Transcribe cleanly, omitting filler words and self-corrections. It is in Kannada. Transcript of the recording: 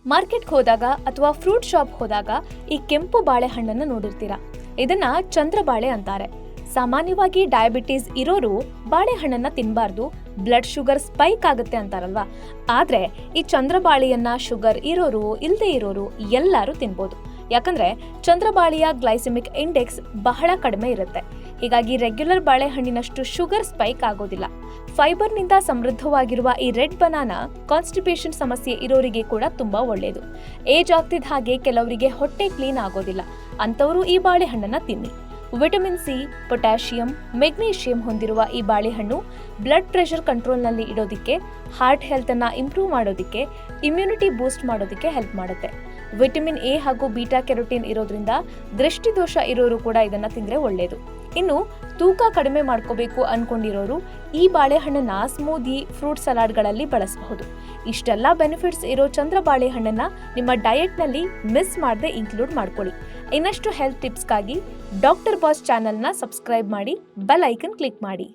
ಮಾರ್ಕೆಟ್ಗೆ ಹೋದಾಗ ಅಥವಾ ಫ್ರೂಟ್ ಶಾಪ್ ಹೋದಾಗ ಈ ಕೆಂಪು ಬಾಳೆಹಣ್ಣನ್ನು ನೋಡಿರ್ತೀರಾ. ಇದನ್ನ ಚಂದ್ರಬಾಳೆ ಅಂತಾರೆ. ಸಾಮಾನ್ಯವಾಗಿ ಡಯಾಬಿಟೀಸ್ ಇರೋರು ಬಾಳೆಹಣ್ಣನ್ನ ತಿನ್ನಬಾರ್ದು, ಬ್ಲಡ್ ಶುಗರ್ ಸ್ಪೈಕ್ ಆಗುತ್ತೆ ಅಂತಾರಲ್ವಾ. ಆದ್ರೆ ಈ ಚಂದ್ರಬಾಳೆಯನ್ನ ಶುಗರ್ ಇರೋರು ಇಲ್ಲದೆ ಇರೋರು ಎಲ್ಲರೂ ತಿನ್ಬೋದು. ಯಾಕಂದ್ರೆ ಚಂದ್ರಬಾಳೆಯ ಗ್ಲೈಸೆಮಿಕ್ ಇಂಡೆಕ್ಸ್ ಬಹಳ ಕಡಿಮೆ ಇರುತ್ತೆ. ಹೀಗಾಗಿ ರೆಗ್ಯುಲರ್ ಬಾಳೆಹಣ್ಣಿನಷ್ಟು ಶುಗರ್ ಸ್ಪೈಕ್ ಆಗೋದಿಲ್ಲ. ಫೈಬರ್ನಿಂದ ಸಮೃದ್ಧವಾಗಿರುವ ಈ ರೆಡ್ ಬನಾನಾ ಕಾನ್ಸ್ಟಿಪೇಷನ್ ಸಮಸ್ಯೆ ಇರೋರಿಗೆ ಕೂಡ ತುಂಬಾ ಒಳ್ಳೆಯದು. ಏಜ್ ಆಗ್ತಿದ್ದ ಹಾಗೆ ಕೆಲವರಿಗೆ ಹೊಟ್ಟೆ ಕ್ಲೀನ್ ಆಗೋದಿಲ್ಲ, ಅಂತವರು ಈ ಬಾಳೆಹಣ್ಣನ್ನ ತಿನ್ನಿ. ವಿಟಮಿನ್ ಸಿ, ಪೊಟ್ಯಾಷಿಯಂ, ಮೆಗ್ನೀಷಿಯಂ ಹೊಂದಿರುವ ಈ ಬಾಳೆಹಣ್ಣು ಬ್ಲಡ್ ಪ್ರೆಷರ್ ಕಂಟ್ರೋಲ್ನಲ್ಲಿ ಇಡೋದಕ್ಕೆ, ಹಾರ್ಟ್ ಹೆಲ್ತ್ ಅನ್ನ ಇಂಪ್ರೂವ್ ಮಾಡೋದಕ್ಕೆ, ಇಮ್ಯುನಿಟಿ ಬೂಸ್ಟ್ ಮಾಡೋದಕ್ಕೆ ಹೆಲ್ಪ್ ಮಾಡುತ್ತೆ. ವಿಟಮಿನ್ ಎ ಹಾಗೂ ಬೀಟಾ ಕೆರೋಟಿನ್ ಇರೋದ್ರಿಂದ ದೃಷ್ಟಿದೋಷ ಇರೋರು ಕೂಡ ಇದನ್ನ ತಿಂದ್ರೆ ಒಳ್ಳೆಯದು. ಇನ್ನು ತೂಕ ಕಡಿಮೆ ಮಾಡ್ಕೋಬೇಕು ಅನ್ಕೊಂಡಿರೋರು ಈ ಬಾಳೆಹಣ್ಣನ್ನ ಸ್ಮೂದಿ, ಫ್ರೂಟ್ ಸಲಾಡ್ಗಳಲ್ಲಿ ಬಳಸಬಹುದು. ಇಷ್ಟೆಲ್ಲ ಬೆನಿಫಿಟ್ಸ್ ಇರೋ ಚಂದ್ರ ಬಾಳೆಹಣ್ಣನ್ನ ನಿಮ್ಮ ಡಯಟ್ನಲ್ಲಿ ಮಿಸ್ ಮಾಡದೆ ಇನ್ಕ್ಲೂಡ್ ಮಾಡ್ಕೊಳ್ಳಿ. ಇನ್ನಷ್ಟು ಹೆಲ್ತ್ ಟಿಪ್ಸ್ಗಾಗಿ ಡಾಕ್ಟರ್ ಬಾಸ್ ಚಾನೆಲ್ನ ಸಬ್ಸ್ಕ್ರೈಬ್ ಮಾಡಿ, ಬೆಲ್ ಐಕನ್ ಕ್ಲಿಕ್ ಮಾಡಿ.